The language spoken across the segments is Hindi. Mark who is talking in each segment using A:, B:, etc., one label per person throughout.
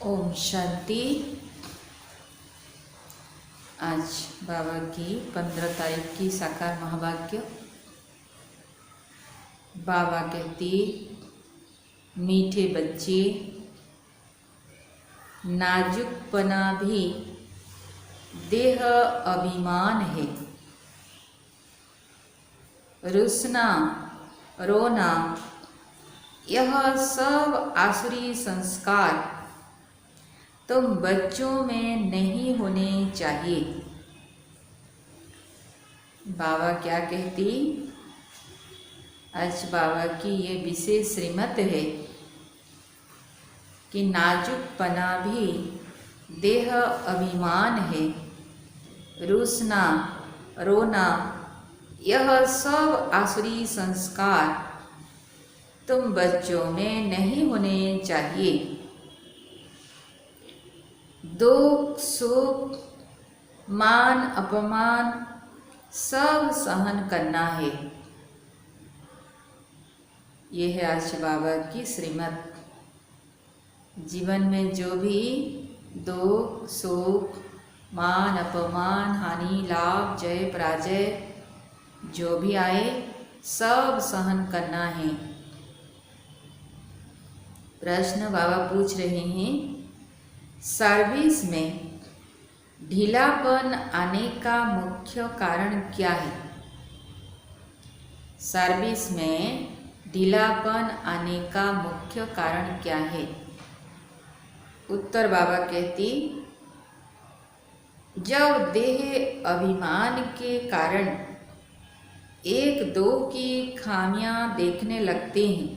A: ओम शांति। आज बाबा की 15 तारीख की साकार महावाक्य। बाबा कहती, मीठे बच्चे, नाजुकपना भी देह अभिमान है। रुसना, रोना, यह सब आसुरी संस्कार तुम बच्चों में नहीं होने चाहिए। बाबा क्या कहती? आज बाबा की ये विशेष श्रीमत है कि नाजुकपना भी देह अभिमान है। रूसना, रोना, यह सब आसुरी संस्कार तुम बच्चों में नहीं होने चाहिए। दुख सुख मान अपमान सब सहन करना है। ये है आज बाबा की श्रीमत। जीवन में जो भी दुख सुख मान अपमान हानि लाभ जय पराजय जो भी आए सब सहन करना है। प्रश्न बाबा पूछ रहे हैं, सर्विस में ढीलापन आने का मुख्य कारण क्या है? सर्विस में ढीलापन आने का मुख्य कारण क्या है? उत्तर बाबा कहती, जब देह अभिमान के कारण एक दो की खामियां देखने लगते हैं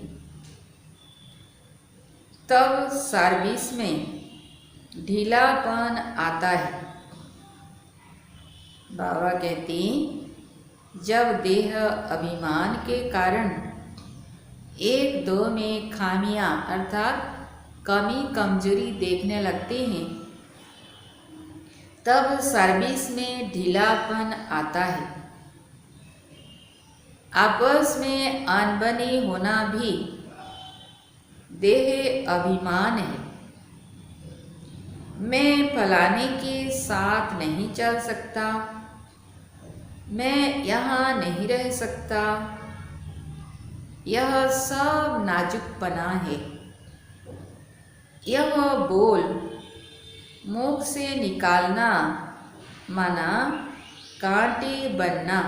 A: तब सर्विस में ढीलापन आता है। बाबा कहती, जब देह अभिमान के कारण एक दो में खामियां अर्थात कमी कमजोरी देखने लगते हैं तब सर्विस में ढीलापन आता है। आपस में अनबनी होना भी देह अभिमान है। मैं फलाने के साथ नहीं चल सकता, मैं यहाँ नहीं रह सकता, यह सब नाजुकपना है। यह बोल मुख से निकालना माना कांटे बनना।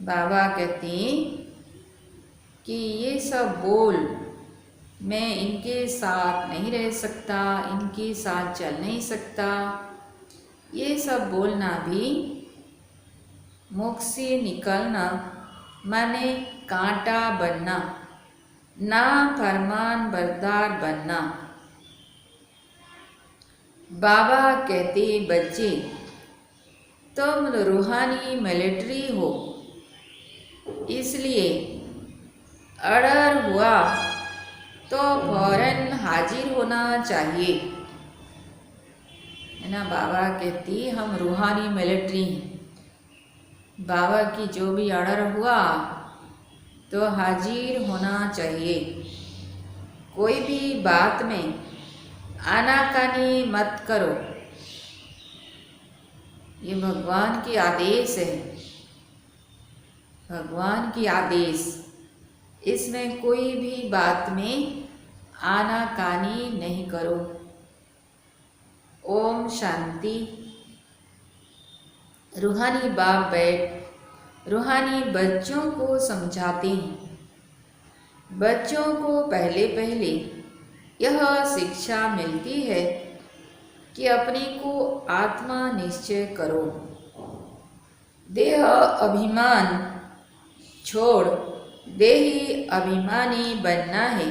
A: बाबा कहते कि ये सब बोल मैं इनके साथ नहीं रह सकता, इनके साथ चल नहीं सकता, ये सब बोलना भी मुख से निकलना माने कांटा बनना, ना फरमान बरदार बनना। बाबा कहते, बच्चे तुम रूहानी मिलिट्री हो, इसलिए ऑर्डर हुआ तो फौरन हाजिर होना चाहिए, है ना। बाबा कहती हम रूहानी मिलिट्री हैं। बाबा की जो भी ऑर्डर हुआ तो हाजिर होना चाहिए। कोई भी बात में आनाकानी मत करो, ये भगवान की आदेश है। भगवान की आदेश, इसमें कोई भी बात में आनाकानी नहीं करो। ओम शांति। रूहानी बाप बैठ रूहानी बच्चों को समझाते हैं। बच्चों को पहले पहले यह शिक्षा मिलती है कि अपने को आत्मा निश्चय करो, देह अभिमान छोड़ देही अभिमानी बनना है।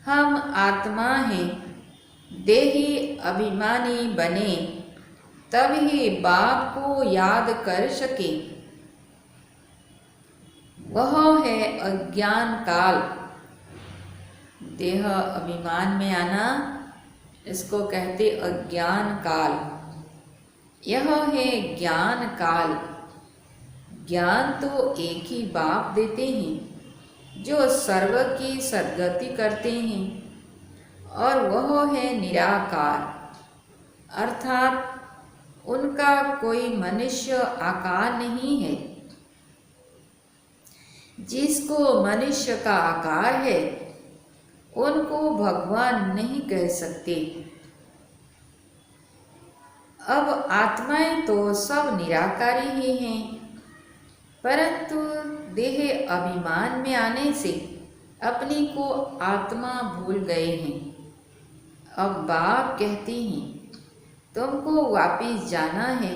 A: हम आत्मा हैं, देही अभिमानी बने तभी बाप को याद कर सके। वह है अज्ञान काल। देह अभिमान में आना इसको कहते अज्ञान काल। यह है ज्ञान काल। ज्ञान तो एक ही बाप देते हैं जो सर्व की सद्गति करते हैं, और वह है निराकार, अर्थात उनका कोई मनुष्य आकार नहीं है। जिसको मनुष्य का आकार है उनको भगवान नहीं कह सकते। अब आत्माएं तो सब निराकारी ही हैं, परंतु देह अभिमान में आने से अपने को आत्मा भूल गए हैं। अब बाप कहते हैं तुमको वापिस जाना है,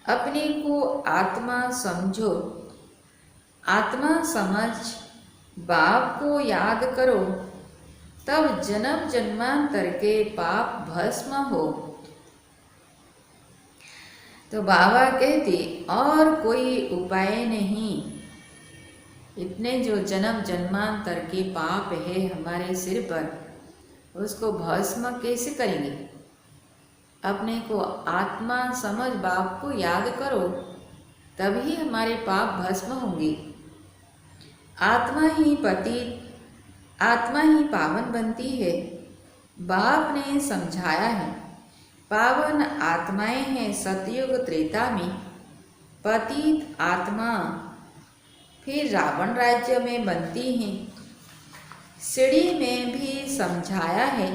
A: अपने को आत्मा समझो। आत्मा समझ बाप को याद करो, तब जन्म जन्मांतर के पाप भस्म हो। तो बाबा कहते और कोई उपाय नहीं। इतने जो जन्म जन्मांतर के पाप है हमारे सिर पर, उसको भस्म कैसे करेंगे? अपने को आत्मा समझ बाप को याद करो, तभी हमारे पाप भस्म होंगे। आत्मा ही पतित, आत्मा ही पावन बनती है। बाप ने समझाया है, पावन आत्माएं हैं सतयुग त्रेता में, पतित आत्मा फिर रावण राज्य में बनती हैं। सीढ़ी में भी समझाया है,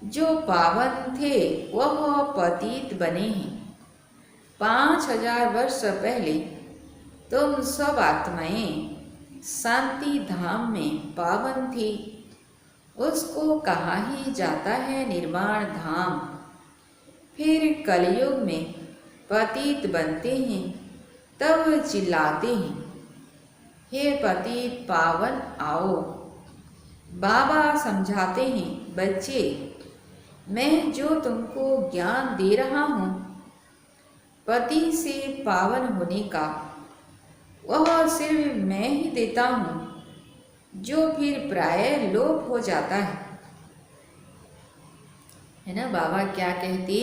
A: जो पावन थे वह पतित बने हैं। 5000 वर्ष पहले तुम सब आत्माएं शांति धाम में पावन थी, उसको कहा ही जाता है निर्वाण धाम। फिर कलयुग में पतित बनते हैं, तब चिल्लाते हैं, हे पतित पावन आओ। बाबा समझाते हैं, बच्चे मैं जो तुमको ज्ञान दे रहा हूँ पति से पावन होने का, वह सिर्फ मैं ही देता हूँ, जो फिर प्राय लोप हो जाता है ना। बाबा क्या कहते,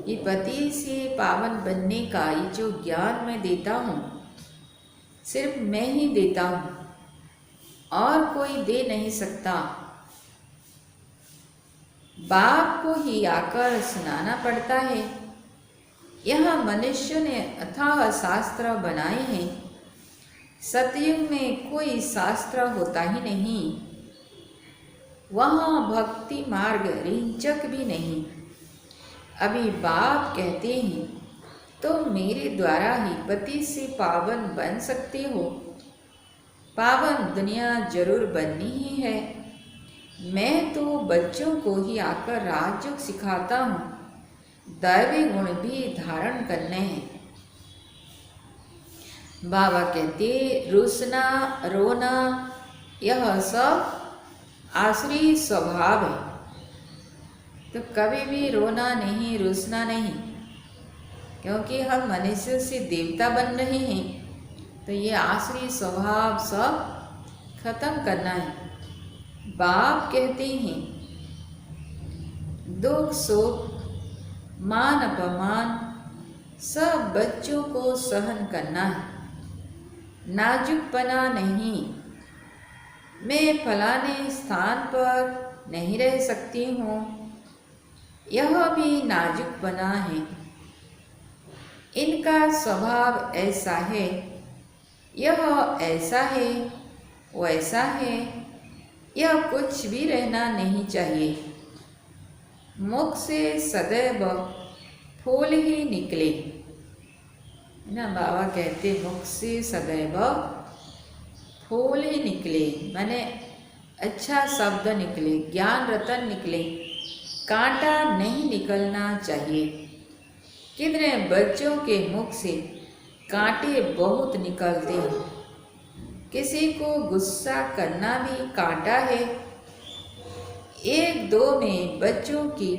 A: ये पति से पावन बनने का ये जो ज्ञान मैं देता हूँ सिर्फ मैं ही देता हूँ, और कोई दे नहीं सकता। बाप को ही आकर सुनाना पड़ता है। यह मनुष्य ने अथाह शास्त्र बनाए हैं। सतयुग में कोई शास्त्र होता ही नहीं, वहाँ भक्ति मार्ग रिंचक भी नहीं। अभी बाप कहते हैं तो मेरे द्वारा ही पति से पावन बन सकते हो। पावन दुनिया जरूर बननी ही है। मैं तो बच्चों को ही आकर राजयोग सिखाता हूँ, दैवी गुण भी धारण करने हैं। बाबा कहते रुसना रोना यह सब आसुरी स्वभाव है। तो कभी भी रोना नहीं, रुसना नहीं, क्योंकि हम मनुष्य से देवता बन रहे हैं। तो ये आसुरी स्वभाव सब खत्म करना है। बाप कहते हैं दुख सुख मान अपमान सब बच्चों को सहन करना है, नाजुकपना नहीं। मैं फलाने स्थान पर नहीं रह सकती हूँ, यह भी नाजुकपना है। इनका स्वभाव ऐसा है, यह ऐसा है, वैसा है, यह कुछ भी रहना नहीं चाहिए। मुख से सदैव फूल ही निकले ना। बाबा कहते मुख से सदैव फूल ही निकले, माने अच्छा शब्द निकले, ज्ञान रतन निकले, कांटा नहीं निकलना चाहिए। कितने बच्चों के मुख से कांटे बहुत निकलते हैं। किसी को गुस्सा करना भी कांटा है। एक दो में बच्चों की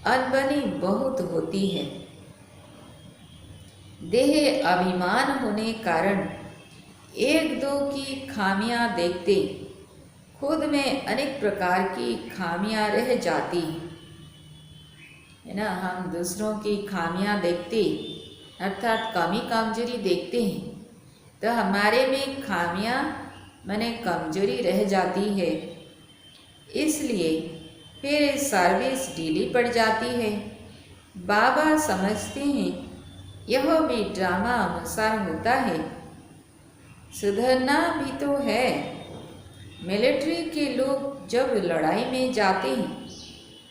A: अनबनी बहुत होती है। देह अभिमान होने कारण एक दो की खामियां देखते खुद में अनेक प्रकार की खामियां रह जाती है ना। हम दूसरों की खामियां देखते अर्थात कमी कमजोरी देखते हैं, तो हमारे में खामियां माने कमजोरी रह जाती है। इसलिए फिर सर्विस ढीली पड़ जाती है। बाबा समझते हैं यह भी ड्रामा अनुसार होता है। सुधरना भी तो है। मिलिट्री के लोग जब लड़ाई में जाते हैं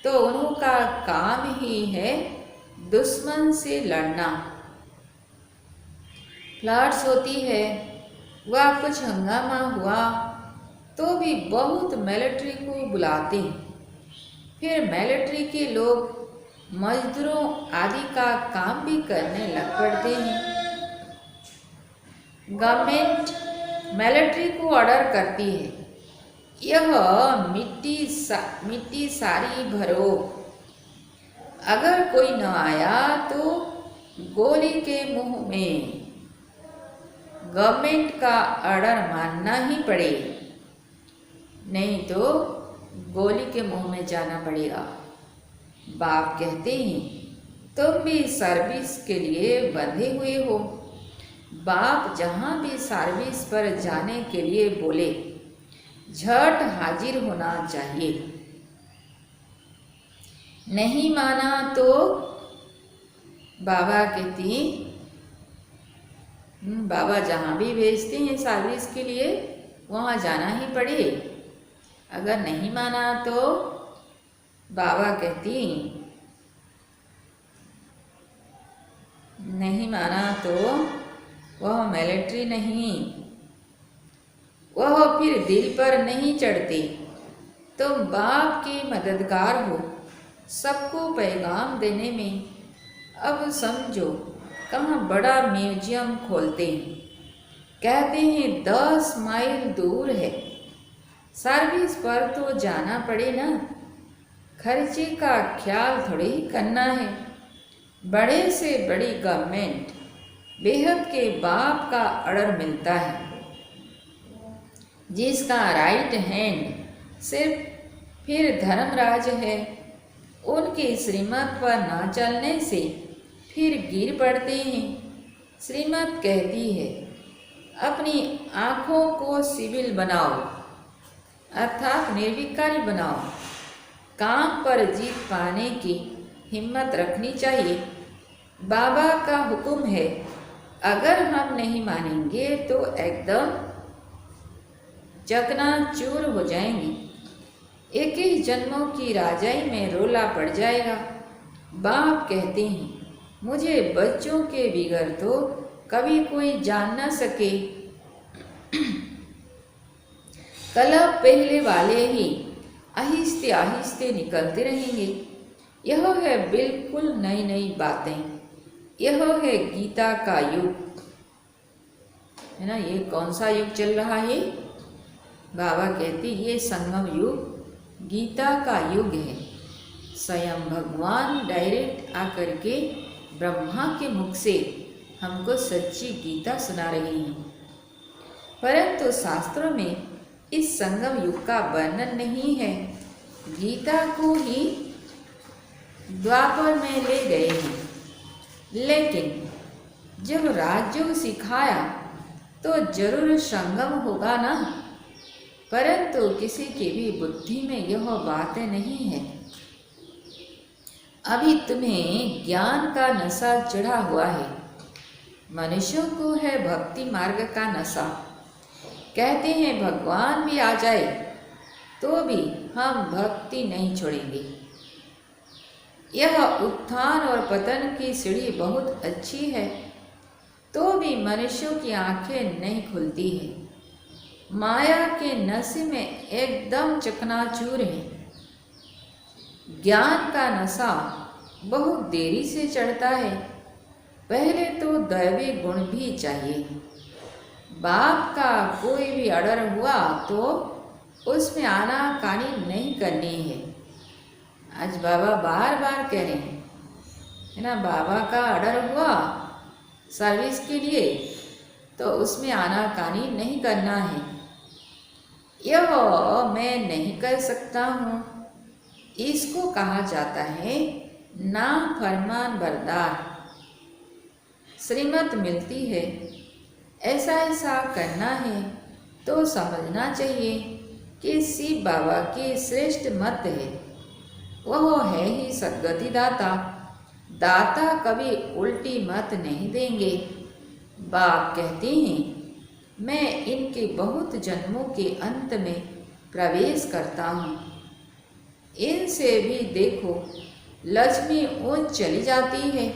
A: तो उनका काम ही है दुश्मन से लड़ना। फ्लड्स होती है वह कुछ हंगामा हुआ तो भी बहुत मिलिट्री को बुलाते हैं। फिर मिलिट्री के लोग मजदूरों आदि का काम भी करने लग पड़ते हैं। गवर्नमेंट मिलिट्री को ऑर्डर करती है, यह मिट्टी सारी भरो। अगर कोई न आया तो गोली के मुंह में। गवर्नमेंट का ऑर्डर मानना ही पड़े, नहीं तो गोली के मुंह में जाना पड़ेगा। बाप कहते हैं, तुम भी सर्विस के लिए बंधे हुए हो। बाप जहाँ भी सर्विस पर जाने के लिए बोले, झट हाजिर होना चाहिए। नहीं माना तो बाबा कहती, बाबा जहाँ भी भेजते हैं सर्विस के लिए वहाँ जाना ही पड़े। अगर नहीं माना तो बाबा कहती, नहीं माना तो वह मिलिट्री नहीं, वह फिर दिल पर नहीं चढ़ते। तुम बाप के मददगार हो सबको पैगाम देने में। अब समझो कहाँ बड़ा म्यूजियम खोलते हैं, कहते हैं 10 माइल दूर है। सर्विस पर तो जाना पड़े ना, खर्चे का ख्याल थोड़ी ही करना है। बड़े से बड़ी गवर्नमेंट बेहद के बाप का ऑर्डर मिलता है, जिसका राइट हैंड सिर्फ फिर धर्मराज है। उनके श्रीमत पर न चलने से फिर गिर पड़ते हैं। श्रीमत कहती है, अपनी आँखों को सिविल बनाओ, अर्थात निर्विकारी बनाओ। काम पर जीत पाने की हिम्मत रखनी चाहिए। बाबा का हुक्म है, अगर हम नहीं मानेंगे तो एकदम चकनाचूर हो जाएंगे। एक ही जन्मों की राजाई में रोला पड़ जाएगा। बाप कहते हैं, मुझे बच्चों के बिगड़ तो कभी कोई जान न सके। कलह पहले वाले ही आहिस्ते आहिस्ते निकलते रहेंगे। यह है बिल्कुल नई नई बातें। यह है गीता का युग, है ना। ये कौन सा युग चल रहा है? बाबा कहते ये संगम युग गीता का युग है। स्वयं भगवान डायरेक्ट आकर के ब्रह्मा के मुख से हमको सच्ची गीता सुना रहे हैं। परंतु शास्त्रों में इस संगम युग का वर्णन नहीं है। गीता को ही द्वापर में ले गए हैं, लेकिन जब राजयोग सिखाया तो जरूर संगम होगा ना। परंतु किसी की भी बुद्धि में यह बातें नहीं है। अभी तुम्हें ज्ञान का नशा चढ़ा हुआ है। मनुष्यों को है भक्ति मार्ग का नशा। कहते हैं भगवान भी आ जाए तो भी हम भक्ति नहीं छोड़ेंगे। यह उत्थान और पतन की सीढ़ी बहुत अच्छी है, तो भी मनुष्यों की आंखें नहीं खुलती है। माया के नशे में एकदम चकनाचूर है। ज्ञान का नशा बहुत देरी से चढ़ता है। पहले तो दैवी गुण भी चाहिए। बाप का कोई भी ऑर्डर हुआ तो उसमें आनाकानी नहीं करनी है। आज बाबा बार बार कह रहे हैं, है ना, बाबा का ऑर्डर हुआ सर्विस के लिए तो उसमें आनाकानी नहीं करना है। यह मैं नहीं कर सकता हूँ, इसको कहा जाता है ना फरमान बरदार। श्रीमत मिलती है, ऐसा ऐसा करना है तो समझना चाहिए कि शिव बाबा की श्रेष्ठ मत है। वह है ही सद्गति दाता। दाता कभी उल्टी मत नहीं देंगे। बाप कहते हैं, मैं इनके बहुत जन्मों के अंत में प्रवेश करता हूँ। इनसे भी देखो लक्ष्मी ऊंच चली जाती है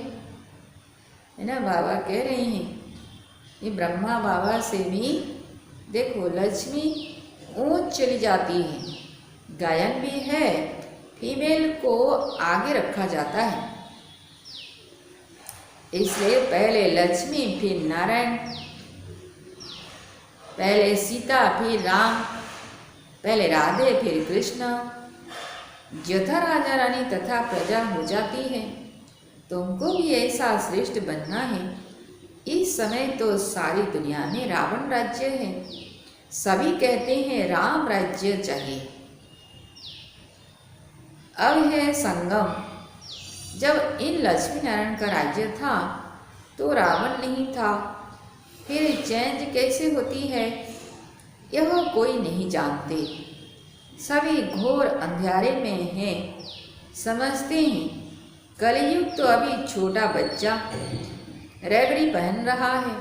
A: ना। बाबा कह रहे हैं, ये ब्रह्मा बाबा से भी देखो लक्ष्मी ऊंच चली जाती है, गायन भी है, फीमेल को आगे रखा जाता है। इसलिए पहले लक्ष्मी फिर नारायण, पहले सीता फिर राम, पहले राधे फिर कृष्ण। यथा राजा रानी तथा प्रजा हो जाती है। तुमको भी ऐसा श्रेष्ठ बनना है। इस समय तो सारी दुनिया में रावण राज्य है, सभी कहते हैं राम राज्य चाहिए। अब है संगम। जब इन लक्ष्मी नारायण का राज्य था तो रावण नहीं था, फिर चेंज कैसे होती है यह कोई नहीं जानते। सभी घोर अंधेरे में हैं, समझते हैं कलयुग तो अभी छोटा बच्चा रेवड़ी पहन रहा है,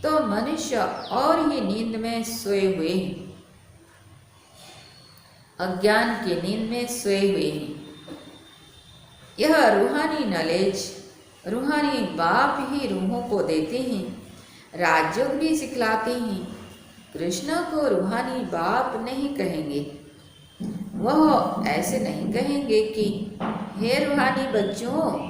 A: तो मनुष्य और ही नींद में सोए हुए हैं, अज्ञान की नींद में सोए हुए हैं। यह रूहानी नॉलेज रूहानी बाप ही रूहों को देते हैं, राजयोग भी सिखलाते हैं। कृष्ण को रूहानी बाप नहीं कहेंगे, वह ऐसे नहीं कहेंगे कि हे रूहानी बच्चों।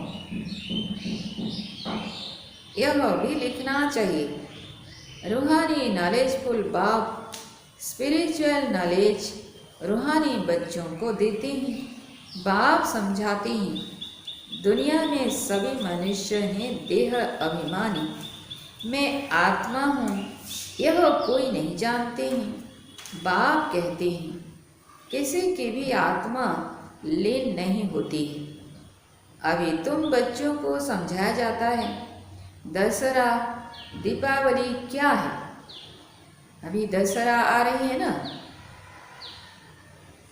A: यह भी लिखना चाहिए रूहानी नॉलेजफुल बाप स्पिरिचुअल नॉलेज रूहानी बच्चों को देते हैं। बाप समझाते हैं दुनिया में सभी मनुष्य हैं देह अभिमानी, मैं आत्मा हूँ यह कोई नहीं जानते हैं। बाप कहते हैं किसी की भी आत्मा लीन नहीं होती है। अभी तुम बच्चों को समझाया जाता है दशहरा दीपावली क्या है। अभी दशहरा आ रही है ना।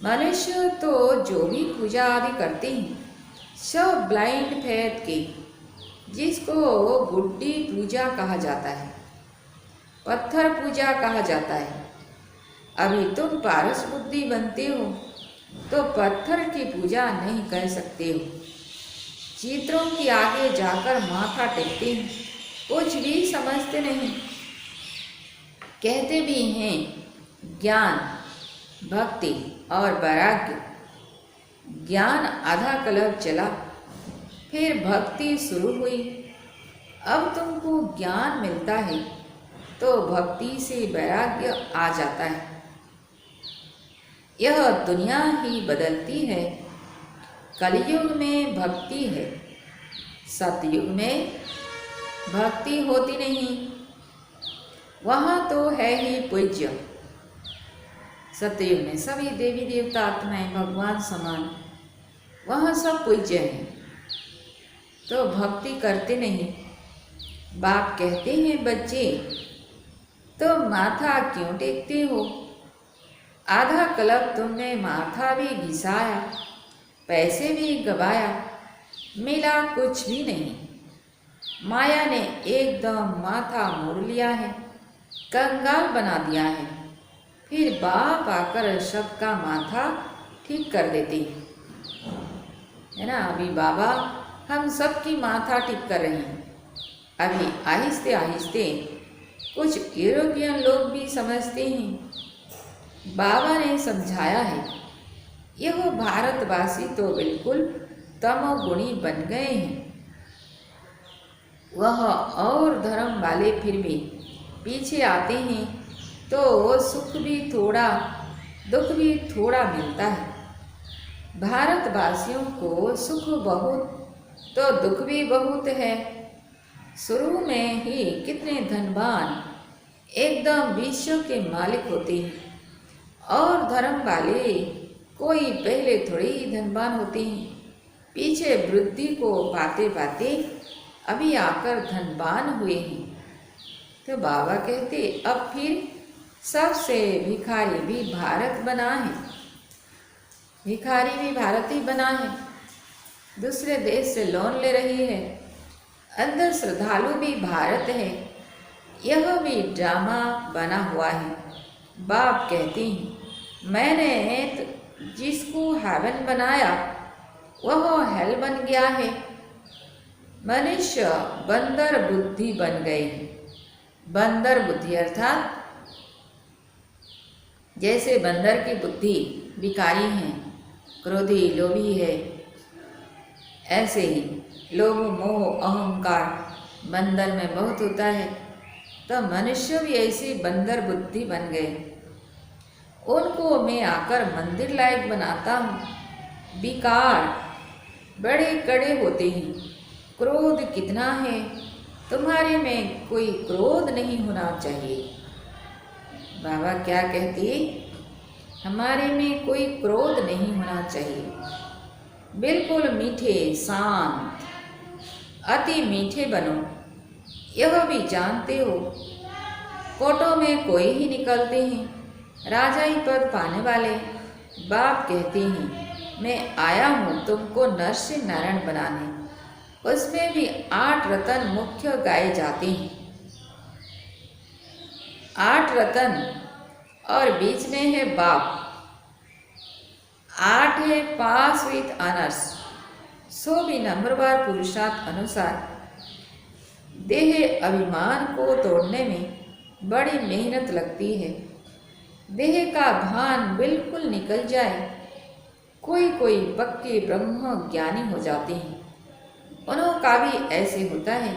A: मनुष्य तो जो भी पूजा आदि करते हैं सब ब्लाइंड फेथ की, जिसको गुड्डी पूजा कहा जाता है, पत्थर पूजा कहा जाता है। अभी तुम पारस बुद्धि बनते हो तो पत्थर की पूजा नहीं कर सकते हो। चित्रों के आगे जाकर माथा टेकते हैं, कुछ भी समझते नहीं। कहते भी हैं ज्ञान भक्ति और वैराग्य। ज्ञान आधा कल्प चला, फिर भक्ति शुरू हुई। अब तुमको ज्ञान मिलता है तो भक्ति से वैराग्य आ जाता है। यह दुनिया ही बदलती है। कलयुग में भक्ति है, सतयुग में भक्ति होती नहीं। वहाँ तो है ही पूज्य। सतयुग में सभी देवी देवता आत्माएं भगवान समान, वहाँ सब पूज्य हैं, तो भक्ति करते नहीं। बाप कहते हैं बच्चे तो माथा क्यों टेकते हो। आधा कल्प तुमने माथा भी घिसाया, पैसे भी गवाया, मिला कुछ भी नहीं। माया ने एकदम माथा मोड़ लिया है, कंगाल बना दिया है। फिर बाप आकर सबका माथा ठीक कर देते हैं, है ना। अभी बाबा हम सबकी माथा ठीक कर रहे हैं। अभी आहिस्ते आहिस्ते कुछ यूरोपियन लोग भी समझते हैं। बाबा ने समझाया है यह भारतवासी तो बिल्कुल तमोगुणी बन गए हैं। वह और धर्म वाले फिर भी पीछे आते हैं तो सुख भी थोड़ा दुख भी थोड़ा मिलता है। भारतवासियों को सुख बहुत तो दुख भी बहुत है। शुरू में ही कितने धनवान एकदम विश्व के मालिक होते हैं, और धर्म वाले कोई पहले थोड़े ही धनवान होते हैं, पीछे वृद्धि को पाते पाते अभी आकर धनवान हुए हैं। तो बाबा कहते अब फिर सबसे भिखारी भी भारत बना है, भिखारी भी भारत ही बना है। दूसरे देश से लोन ले रही है, अंदर श्रद्धालु भी भारत है। यह भी ड्रामा बना हुआ है। बाप कहते हैं मैंने जिसको हेवन बनाया वह हेल बन गया है। मनुष्य बंदर बुद्धि बन गए हैं। बंदर बुद्धि अर्थात जैसे बंदर की बुद्धि विकारी है, क्रोधी लोभी है, ऐसे ही लोभ मोह अहंकार बंदर में बहुत होता है। तो मनुष्य भी ऐसी बंदर बुद्धि बन गए। उनको मैं आकर मंदिर लायक बनाता हूँ। विकार बड़े कड़े होते हैं। क्रोध कितना है, तुम्हारे में कोई क्रोध नहीं होना चाहिए। बाबा क्या कहते, हमारे में कोई क्रोध नहीं होना चाहिए। बिल्कुल मीठे शांत, अति मीठे बनो। यह भी जानते हो कोटों में कोई ही निकलते हैं, राजाई पद पाने वाले। बाप कहते हैं मैं आया हूँ तुमको नर से नारायण बनाने। उसमें भी 8 रतन मुख्य गाए जाते हैं। 8 रतन और बीच में है बाप। 8 है पास विथ ऑनर्स। 100 भी नंबरवार पुरुषार्थ अनुसार। देह अभिमान को तोड़ने में बड़ी मेहनत लगती है। देह का भान बिल्कुल निकल जाए। कोई कोई पक्के ब्रह्म ज्ञानी हो जाते हैं, उनका भी ऐसे होता है।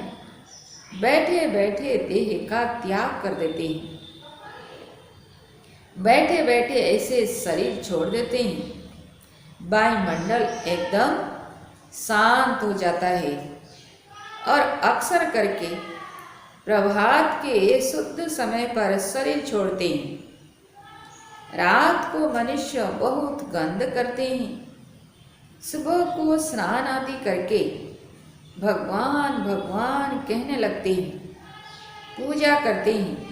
A: बैठे बैठे देह का त्याग कर देते हैं। बैठे बैठे ऐसे शरीर छोड़ देते हैं। वायुमंडल एकदम शांत हो जाता है और अक्सर करके प्रभात के शुद्ध समय पर शरीर छोड़ते हैं। रात को मनुष्य बहुत गंध करते हैं। सुबह को स्नान आदि करके भगवान भगवान कहने लगते हैं, पूजा करते हैं।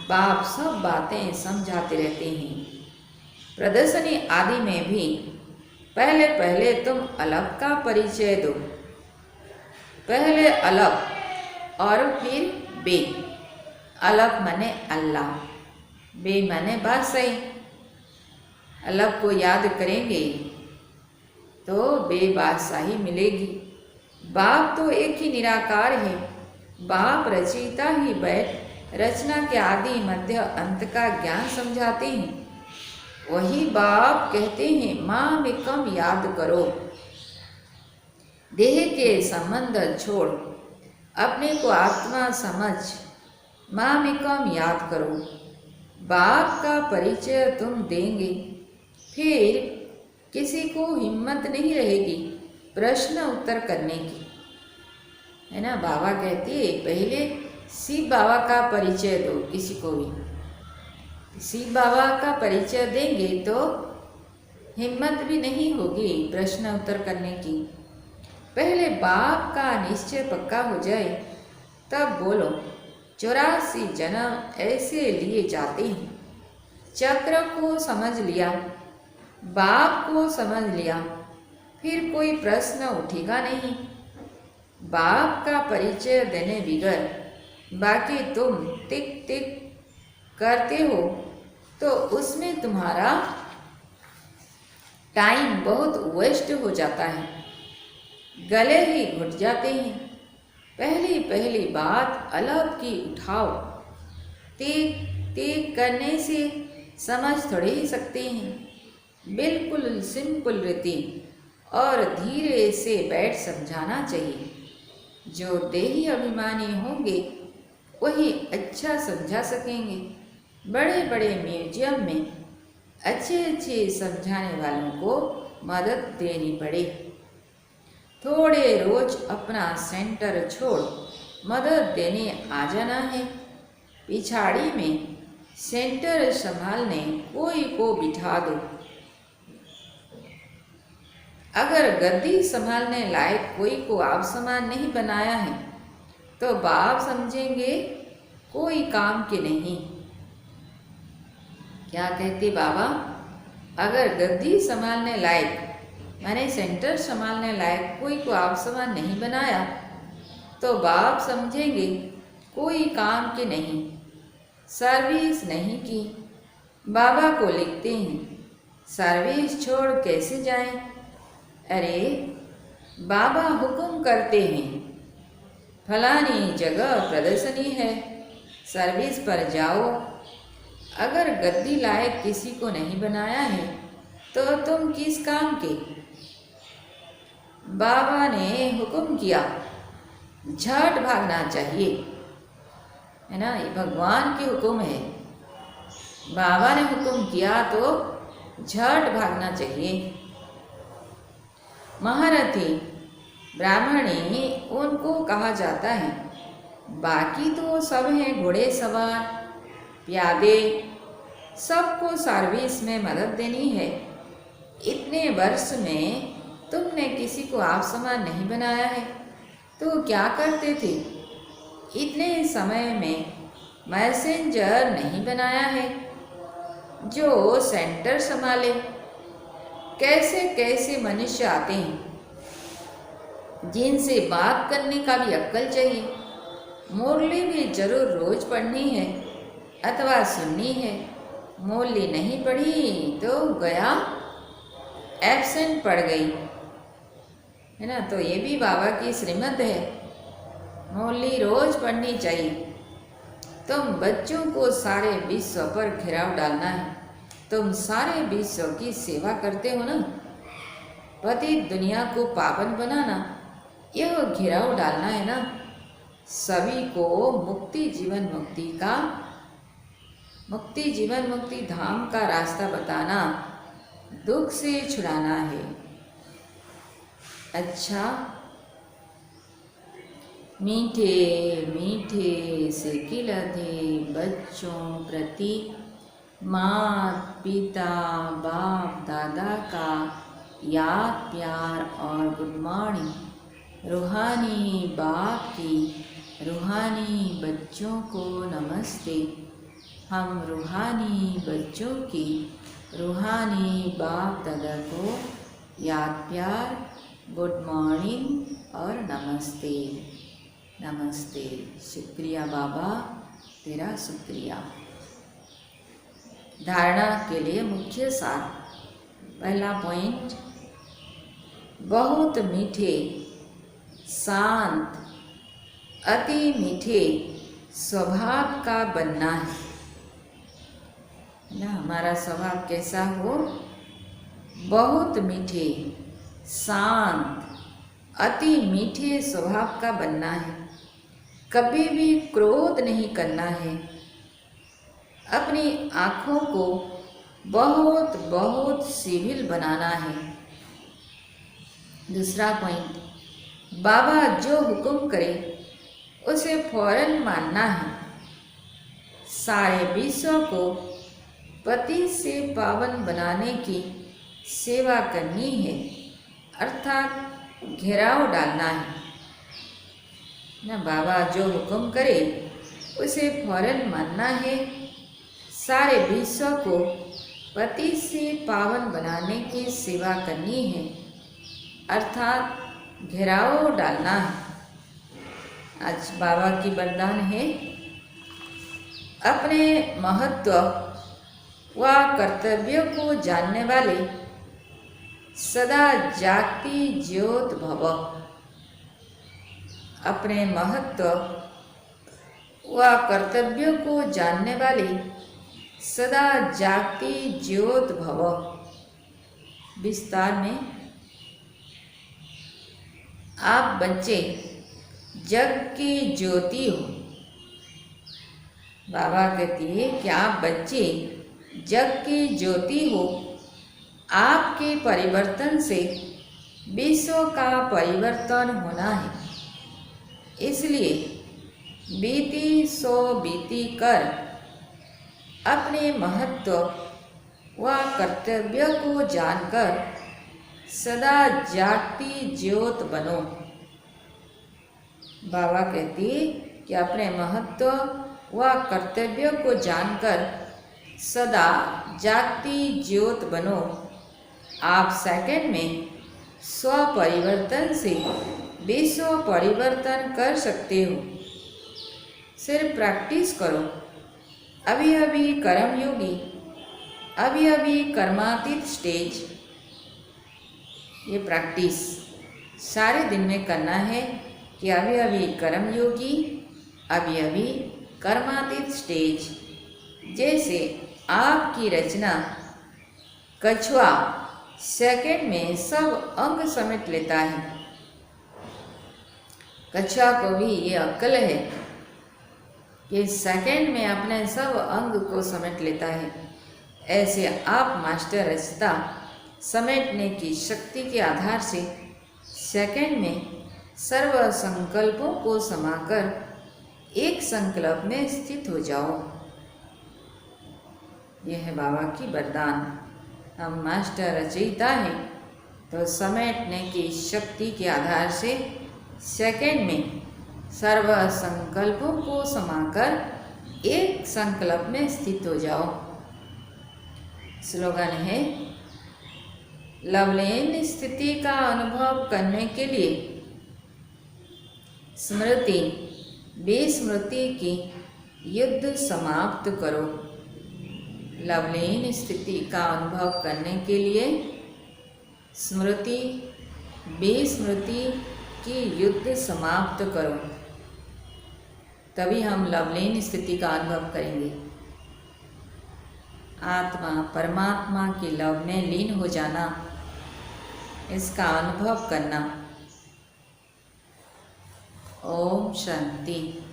A: बाप सब बातें समझाते रहते हैं। प्रदर्शनी आदि में भी पहले पहले तुम अलग का परिचय दो। पहले अलग और फिर बे। अलग माने अल्लाह, बे माने बादशाही। अलग को याद करेंगे तो बेबादशाही मिलेगी। बाप तो एक ही निराकार है। बाप रचयिता ही बैठ रचना के आदि मध्य अंत का ज्ञान समझाते हैं। वही बाप कहते हैं माँ में कम याद करो। देह के संबंध छोड़ अपने को आत्मा समझ माँ में कम याद करो। बाप का परिचय तुम देंगे, फिर किसी को हिम्मत नहीं रहेगी प्रश्न उत्तर करने की, है ना। बाबा कहते हैं पहले शिव बाबा का परिचय दो। किसी को भी शिव बाबा का परिचय देंगे तो हिम्मत भी नहीं होगी प्रश्न उत्तर करने की। पहले बाप का निश्चय पक्का हो जाए तब बोलो। 84 जन्म ऐसे लिए जाते हैं। चक्र को समझ लिया, बाप को समझ लिया, फिर कोई प्रश्न उठेगा नहीं। बाप का परिचय देने बिगर बाकी तुम टिक टिक करते हो तो उसमें तुम्हारा टाइम बहुत वेस्ट हो जाता है, गले ही घुट जाते हैं। पहली पहली बात अलग की उठाओ। टिक टिक करने से समझ थोड़े ही सकते हैं। बिल्कुल सिंपल रीति और धीरे से बैठ समझाना चाहिए। जो देही अभिमानी होंगे वही अच्छा समझा सकेंगे। बड़े बड़े म्यूजियम में अच्छे अच्छे समझाने वालों को मदद देनी पड़े। थोड़े रोज अपना सेंटर छोड़ मदद देने आ जाना है। पिछाड़ी में सेंटर संभालने कोई को बिठा दो। अगर गद्दी संभालने लायक कोई को आप समान नहीं बनाया है तो बाप समझेंगे कोई काम के नहीं। क्या कहते बाबा, अगर गद्दी संभालने लायक मैंने सेंटर संभालने लायक कोई को आप समान नहीं बनाया तो बाप समझेंगे कोई काम के नहीं, सर्विस नहीं की। बाबा को लिखते हैं सर्विस छोड़ कैसे जाएं। अरे बाबा हुक्म करते हैं फलानी जगह प्रदर्शनी है, सर्विस पर जाओ। अगर गद्दी लायक किसी को नहीं बनाया है तो तुम किस काम के। बाबा ने हुक्म किया, झट भागना चाहिए, है ना। ये भगवान के हुक्म है। बाबा ने हुक्म किया तो झट भागना चाहिए। महारथी ब्राह्मणी उनको कहा जाता है। बाकी तो सब हैं घोड़े सवार, प्यादे, सबको सर्विस में मदद देनी है। इतने वर्ष में तुमने किसी को आप समान नहीं बनाया है तो क्या करते थे। इतने समय में मैसेंजर नहीं बनाया है जो सेंटर संभाले। कैसे कैसे मनुष्य आते हैं जिनसे बात करने का भी अक्ल चाहिए। मुरली भी जरूर रोज पढ़नी है अथवा सुननी है। मुरली नहीं पढ़ी तो गया, एब्सेंट पड़ गई, है ना। तो ये भी बाबा की श्रीमत है, मुरली रोज पढ़नी चाहिए। तुम बच्चों को सारे विश्व पर घेराव डालना है। तुम सारे विश्व की सेवा करते हो ना। पतित दुनिया को पावन बनाना, यह घेराव डालना है ना। सभी को मुक्ति जीवन मुक्ति धाम का रास्ता बताना, दुख से छुड़ाना है। अच्छा, मीठे मीठे से खिलते बच्चों प्रति माता पिता बाप दादा का याद प्यार और गुड मॉर्निंग। रूहानी बाप की रूहानी बच्चों को नमस्ते। हम रूहानी बच्चों की रूहानी बाप दादा को याद प्यार, गुड मॉर्निंग और नमस्ते। नमस्ते। शुक्रिया बाबा, तेरा शुक्रिया। धारणा के लिए मुख्य सार। पहला पॉइंट, बहुत मीठे, शांत, अति मीठे स्वभाव का बनना है ना। हमारा स्वभाव कैसा हो, बहुत मीठे, शांत, अति मीठे स्वभाव का बनना है। कभी भी क्रोध नहीं करना है। अपनी आँखों को बहुत बहुत सिविल बनाना है। दूसरा पॉइंट, बाबा जो हुक्म करे उसे फौरन मानना है। सारे विश्व को पति से पावन बनाने की सेवा करनी है, अर्थात घेराव डालना है ना। बाबा जो हुक्म करे उसे फौरन मानना है। सारे विश्व को पति से पावन बनाने की सेवा करनी है, अर्थात घेराव डालना है। आज बाबा की वरदान है, अपने महत्व व कर्तव्य को जानने वाले सदा जागती ज्योत भव। अपने महत्व व कर्तव्य को जानने वाले सदा जागती ज्योत भव। विस्तार में, आप बच्चे जग की ज्योति हो। बाबा कहती है कि आप बच्चे जग की ज्योति हो। आपके परिवर्तन से विश्व का परिवर्तन होना है। इसलिए बीती सो बीती कर अपने महत्व व कर्तव्य को जानकर सदा जागती ज्योत बनो। बाबा कहती है कि अपने महत्व व कर्तव्य को जानकर सदा जागती ज्योत बनो। आप सेकंड में स्व परिवर्तन से विश्व परिवर्तन कर सकते हो। सिर्फ प्रैक्टिस करो। अभी अभी कर्मयोगी, अभी अभी कर्मातीत स्टेज। ये प्रैक्टिस सारे दिन में करना है कि अभी अभी कर्मयोगी, अभी अभी कर्मातीत स्टेज। जैसे आपकी रचना कछुआ सेकंड में सब अंग समेट लेता है। कछुआ को भी ये अक्ल है कि सेकंड में अपने सब अंग को समेट लेता है। ऐसे आप मास्टर रचता समेटने की शक्ति के आधार से सेकंड में सर्व संकल्पों को समाकर एक संकल्प में स्थित हो जाओ। यह है बाबा की वरदान। हम मास्टर रचयिता हैं तो समेटने की शक्ति के आधार से सेकंड में सर्व संकल्पों को समाकर एक संकल्प में स्थित हो जाओ। स्लोगन है, लवलीन स्थिति का अनुभव करने के लिए स्मृति विस्मृति की युद्ध समाप्त करो। लवलीन स्थिति का अनुभव करने के लिए स्मृति विस्मृति की युद्ध समाप्त करो, तभी हम लवलीन स्थिति का अनुभव करेंगे। आत्मा परमात्मा की लव में लीन हो जाना, इसका अनुभव करना। ओम शांति।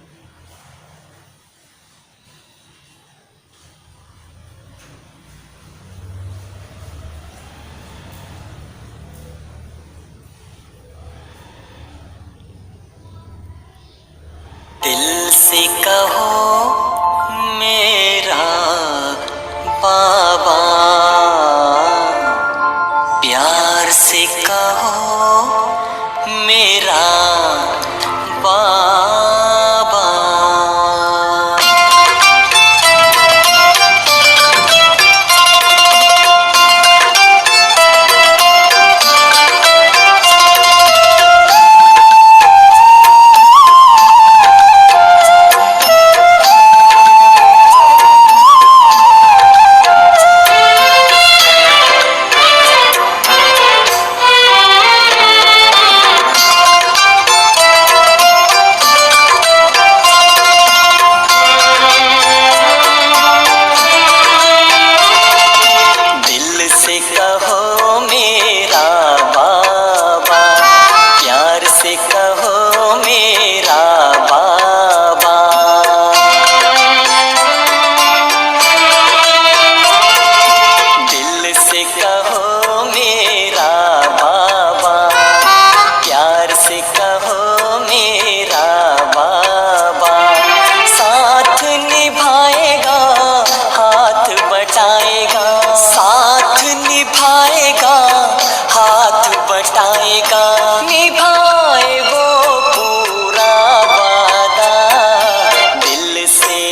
B: दिल से कहो मेरा बाबा, प्यार से कहो मेरा बाबा। निभाए वो पूरा वादा। दिल से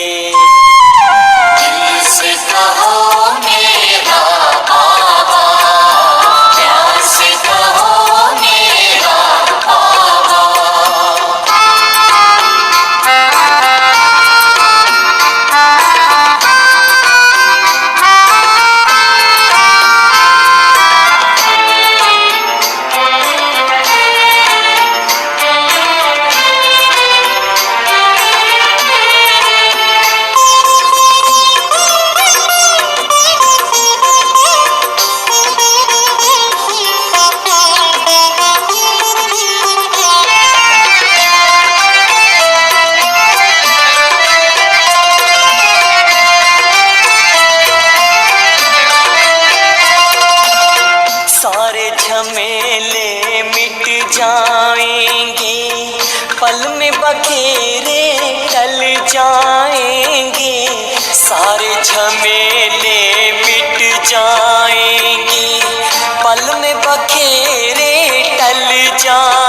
B: कहो मेरा बाबा, प्यार से कहो मेरा बाबा। सारे झमेले मिट जाएंगे, पल में बखेरे टल जाएंगे। सारे झमेले मिट जाएंगे, पल में बखेरे टल जाएंगे।